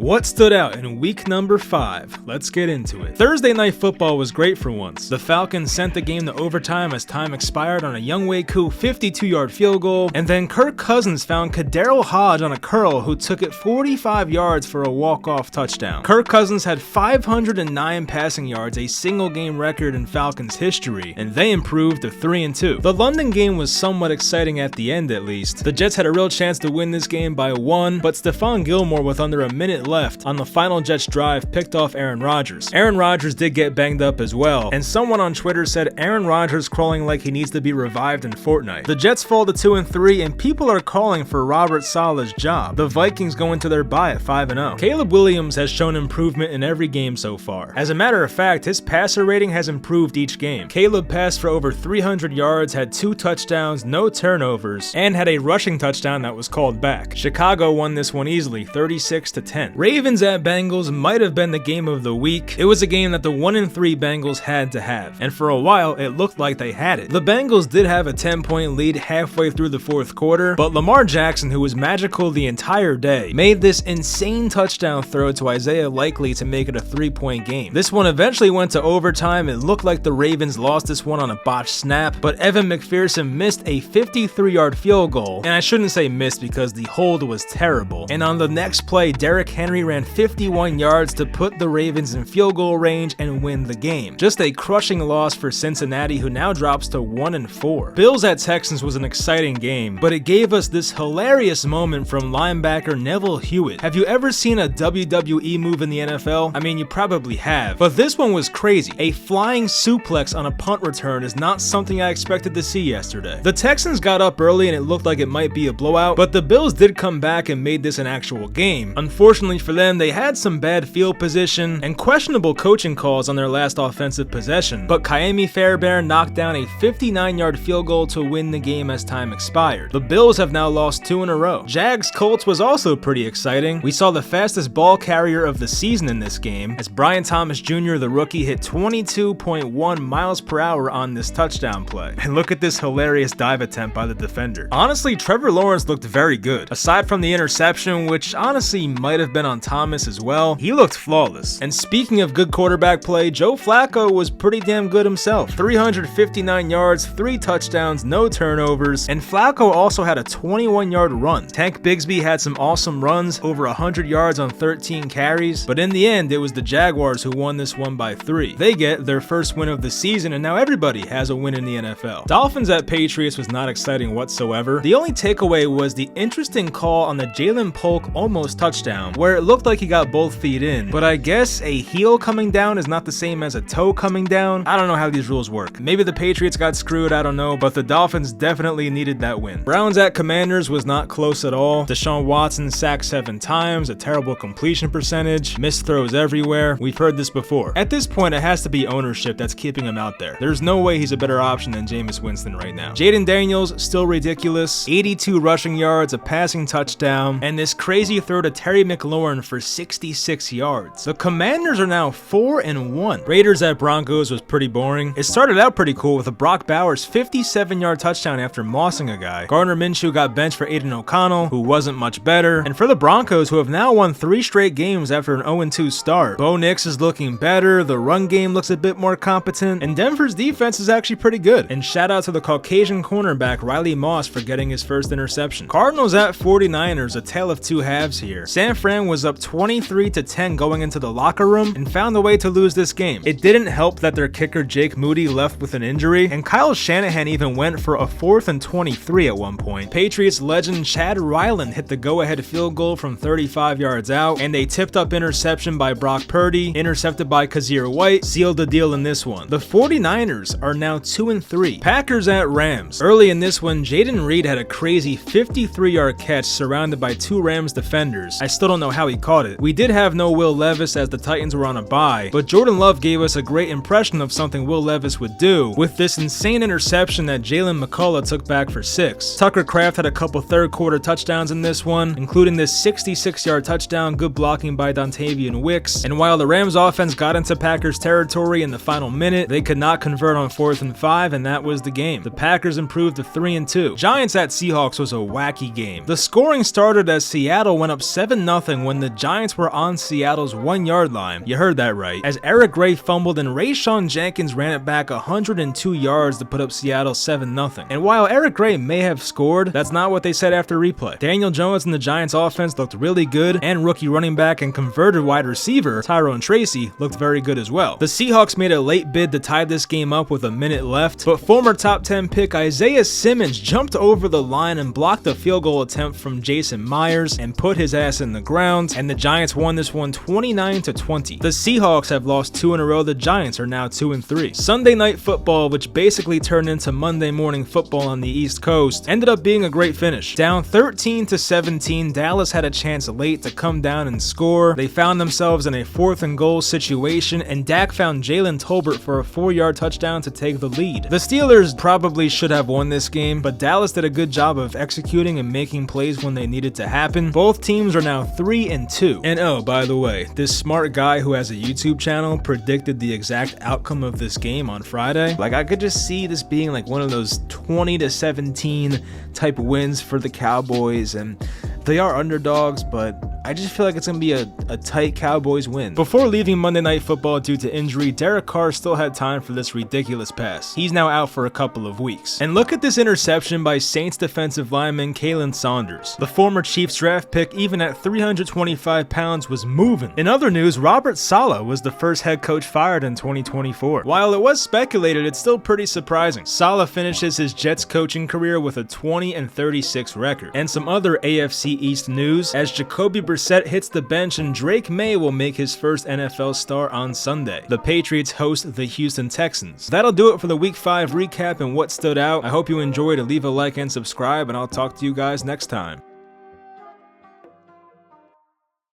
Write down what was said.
What stood out in week number 5? Let's get into it. Thursday Night Football was great for once. The Falcons sent the game to overtime as time expired on a Younghoe Koo 52-yard field goal, and then Kirk Cousins found Kaderil Hodge on a curl who took it 45 yards for a walk-off touchdown. Kirk Cousins had 509 passing yards, a single-game record in Falcons history, and they improved to 3-2. The London game was somewhat exciting at the end, at least. The Jets had a real chance to win this game by 1, but Stephon Gilmore, with under a minute left on the final Jets drive, picked off Aaron Rodgers. Aaron Rodgers did get banged up as well, and someone on Twitter said Aaron Rodgers crawling like he needs to be revived in Fortnite. The Jets fall to 2-3, and people are calling for Robert Saleh's job. The Vikings go into their bye at 5-0. Caleb Williams has shown improvement in every game so far. As a matter of fact, his passer rating has improved each game. Caleb passed for over 300 yards, had 2 touchdowns, no turnovers, and had a rushing touchdown that was called back. Chicago won this one easily, 36-10. Ravens at Bengals might have been the game of the week. It was a game that the 1-3 Bengals had to have, and for a while it looked like they had it. The Bengals did have a 10-point lead halfway through the fourth quarter, but Lamar Jackson, who was magical the entire day, made this insane touchdown throw to Isaiah Likely to make it a 3-point game. This one eventually went to overtime. It looked like the Ravens lost this one on a botched snap, but Evan McPherson missed a 53-yard field goal, and I shouldn't say missed because the hold was terrible. And on the next play, Derrick Henry ran 51 yards to put the Ravens in field goal range and win the game. Just a crushing loss for Cincinnati, who now drops to 1-4. Bills at Texans was an exciting game, but it gave us this hilarious moment from linebacker Neville Hewitt. Have you ever seen a WWE move in the NFL? I mean, you probably have, but this one was crazy. A flying suplex on a punt return is not something I expected to see yesterday. The Texans got up early and it looked like it might be a blowout, but the Bills did come back and made this an actual game. Unfortunately for them, they had some bad field position and questionable coaching calls on their last offensive possession, but Kaimi Fairbairn knocked down a 59-yard field goal to win the game as time expired. The Bills have now lost 2 in a row. Jags-Colts was also pretty exciting. We saw the fastest ball carrier of the season in this game, as Brian Thomas Jr., the rookie, hit 22.1 miles per hour on this touchdown play. And look at this hilarious dive attempt by the defender. Honestly, Trevor Lawrence looked very good. Aside from the interception, which honestly might have been on Thomas as well, he looked flawless. And speaking of good quarterback play, Joe Flacco was pretty damn good himself. 359 yards, 3 touchdowns, no turnovers, and Flacco also had a 21-yard run. Tank Bigsby had some awesome runs, over 100 yards on 13 carries, but in the end, it was the Jaguars who won this one by 3. They get their first win of the season, and now everybody has a win in the NFL. Dolphins at Patriots was not exciting whatsoever. The only takeaway was the interesting call on the Jalen Polk almost touchdown, where it looked like he got both feet in, but I guess a heel coming down is not the same as a toe coming down. I don't know how these rules work. Maybe the Patriots got screwed, I don't know, but the Dolphins definitely needed that win. Browns at Commanders was not close at all. Deshaun Watson sacked 7 times, a terrible completion percentage, missed throws everywhere. We've heard this before. At this point, it has to be ownership that's keeping him out there. There's no way he's a better option than Jameis Winston right now. Jaden Daniels, still ridiculous. 82 rushing yards, a passing touchdown, and this crazy throw to Terry McLaurin for 66 yards. The Commanders are now 4-1. Raiders at Broncos was pretty boring. It started out pretty cool with a Brock Bowers 57-yard touchdown after mossing a guy. Gardner Minshew got benched for Aiden O'Connell, who wasn't much better. And for the Broncos, who have now won 3 straight games after an 0-2 start, Bo Nix is looking better, the run game looks a bit more competent, and Denver's defense is actually pretty good. And shout out to the Caucasian cornerback Riley Moss for getting his first interception. Cardinals at 49ers, a tale of 2 halves here. San Fran was up 23-10 going into the locker room and found a way to lose this game. It didn't help that their kicker Jake Moody left with an injury, and Kyle Shanahan even went for a 4th and 23 at one point. Patriots legend Chad Ryland hit the go-ahead field goal from 35 yards out, and a tipped-up interception by Brock Purdy, intercepted by Kazir White, sealed the deal in this one. The 49ers are now 2-3. Packers at Rams. Early in this one, Jaden Reed had a crazy 53-yard catch surrounded by 2 Rams defenders. I still don't know how he caught it. We did have no Will Levis as the Titans were on a bye, but Jordan Love gave us a great impression of something Will Levis would do with this insane interception that Jalen McCullough took back for 6. Tucker Kraft had a couple third-quarter touchdowns in this one, including this 66-yard touchdown, good blocking by Dontavian Wicks, and while the Rams offense got into Packers territory in the final minute, they could not convert on 4th and 5, and that was the game. The Packers improved to 3-2. Giants at Seahawks was a wacky game. The scoring started as Seattle went up 7-0 when and the Giants were on Seattle's 1-yard line. You heard that right, as Eric Gray fumbled and Rayshon Jenkins ran it back 102 yards to put up Seattle 7-0. And while Eric Gray may have scored, that's not what they said after replay. Daniel Jones and the Giants offense looked really good, and rookie running back and converted wide receiver Tyrone Tracy looked very good as well. The Seahawks made a late bid to tie this game up with a minute left, but former top 10 pick Isaiah Simmons jumped over the line and blocked a field goal attempt from Jason Myers and put his ass in the ground, and the Giants won this one 29-20. The Seahawks have lost 2 in a row. The Giants are now 2-3. Sunday Night Football, which basically turned into Monday Morning Football on the East Coast, ended up being a great finish. Down 13-17, Dallas had a chance late to come down and score. They found themselves in a 4th and goal situation, and Dak found Jalen Tolbert for a 4-yard touchdown to take the lead. The Steelers probably should have won this game, but Dallas did a good job of executing and making plays when they needed to happen. Both teams are now 3-2. And oh, by the way, this smart guy who has a YouTube channel predicted the exact outcome of this game on Friday. Like, I could just see this being like one of those 20-17 type wins for the Cowboys, and they are underdogs, but I just feel like it's going to be a tight Cowboys win. Before leaving Monday Night Football due to injury, Derek Carr still had time for this ridiculous pass. He's now out for a couple of weeks. And look at this interception by Saints defensive lineman Kalen Saunders. The former Chiefs draft pick, even at 325 pounds, was moving. In other news, Robert Saleh was the first head coach fired in 2024. While it was speculated, it's still pretty surprising. Saleh finishes his Jets coaching career with a 20-36 record. And some other AFC East news, as Jacoby Brissett hits the bench and Drake May will make his first NFL start on Sunday. The Patriots host the Houston Texans. That'll do it for the Week 5 recap and what stood out. I hope you enjoyed. Leave a like and subscribe, and I'll talk to you guys next time.